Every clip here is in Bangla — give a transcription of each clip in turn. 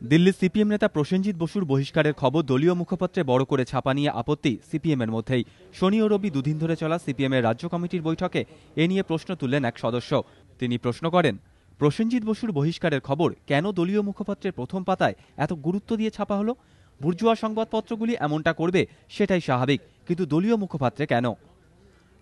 দিল্লির সিপিএম নেতা প্রসেনজিৎ বসুর বহিষ্কারের খবর দলীয় মুখপত্রে বড় করে ছাপা নিয়ে আপত্তি সিপিএমের মধ্যেই। শনি ও রবি দুদিন ধরে চলা সিপিএমের রাজ্য কমিটির বৈঠকে এ নিয়ে প্রশ্ন তুললেন এক সদস্য। তিনি প্রশ্ন করেন, প্রসেনজিৎ বসুর বহিষ্কারের খবর কেন দলীয় মুখপত্রের প্রথম পাতায় এত গুরুত্ব দিয়ে ছাপা হলো? বুর্জুয়া সংবাদপত্রগুলি এমনটা করবে সেটাই স্বাভাবিক, কিন্তু দলীয় মুখপাত্রে কেন?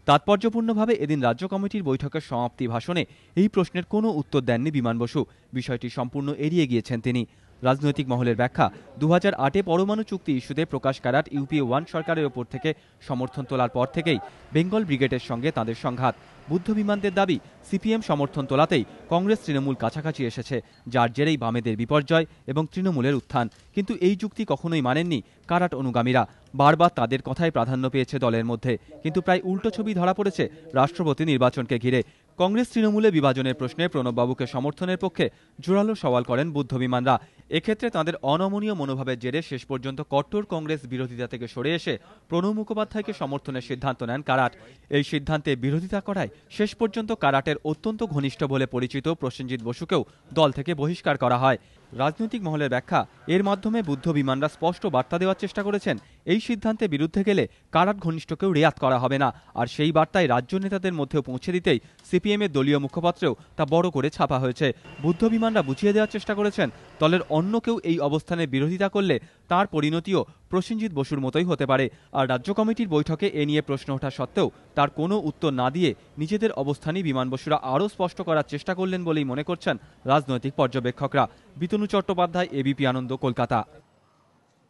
তাৎপর্যপূর্ণভাবে এদিন রাজ্য কমিটির বৈঠকের সমাপ্তি ভাষণে এই প্রশ্নের কোনো উত্তর দেননি বিমান বসু। বিষয়টি সম্পূর্ণ এড়িয়ে গিয়েছেন তিনি। রাজনৈতিক মহলের ব্যাখ্যা, 2008-এ পরমাণু চুক্তি ইস্যুতে প্রকাশ কারাট ইউপিএ 1 সরকারের ওপর থেকে সমর্থন তোলার পর থেকেই বেঙ্গল ব্রিগেডের সঙ্গে তাঁদের সংঘাত। বুদ্ধ বিমানদের দাবি, সিপিএম সমর্থন তোলাতেই কংগ্রেস তৃণমূল কাছাকাছি এসেছে, যার জেরেই বামেদের বিপর্যয় এবং তৃণমূলের উত্থান। কিন্তু এই যুক্তি কখনোই মানেননি কারাট অনুগামীরা। বারবার তাদের কথাই প্রাধান্য পেয়েছে দলের মধ্যে, কিন্তু প্রায় উল্টো ছবি ধরা পড়েছে রাষ্ট্রপতি নির্বাচনকে ঘিরে। কংগ্রেস তৃণমূলে বিভাজনের প্রশ্নে প্রণববাবুকে সমর্থনের পক্ষে জোরালো সওয়াল করেন বুদ্ধ বিমানরা। এক্ষেত্রে তাঁদের অনমনীয় মনোভাবের জেরে শেষ পর্যন্ত কট্টর কংগ্রেস বিরোধিতা থেকে সরে এসে প্রণব মুখোপাধ্যায়কে সমর্থনের সিদ্ধান্ত নেন কারাট। এই সিদ্ধান্তে বিরোধিতা করায় শেষ পর্যন্ত কারাটের অত্যন্ত ঘনিষ্ঠ বলে পরিচিত প্রসেনজিৎ বসুকেও দল থেকে বহিষ্কার করা হয়। রাজনৈতিক মহলের ব্যাখ্যা, এর মাধ্যমে বুদ্ধ বিমানরা স্পষ্ট বার্তা দেওয়ার চেষ্টা করেছেন, এই সিদ্ধান্তে বিরুদ্ধে গেলে কারাট ঘনিষ্ঠকেও রেয়াত করা হবে না। আর সেই বার্তায় রাজ্য নেতাদের মধ্যেও পৌঁছে দিতেই সিপিএমের দলীয় মুখপাত্রেও তা বড় করে ছাপা হয়েছে। বুদ্ধ বিমানরা বুঝিয়ে দেওয়ার চেষ্টা করেছেন, দলের অন্য কেউ এই অবস্থানের বিরোধিতা করলে তার পরিণতিও প্রসেনজিৎ বসুর মতোই হতে পারে। আর রাজ্য কমিটির বৈঠকে এ নিয়ে প্রশ্ন ওঠা সত্ত্বেও তার কোনো উত্তর না দিয়ে নিজেদের অবস্থানই বিমান বসুরা আরও স্পষ্ট করার চেষ্টা করলেন বলেই মনে করছেন রাজনৈতিক পর্যবেক্ষকরা। বিতনু চট্টোপাধ্যায়, এবিপি আনন্দ, কলকাতা।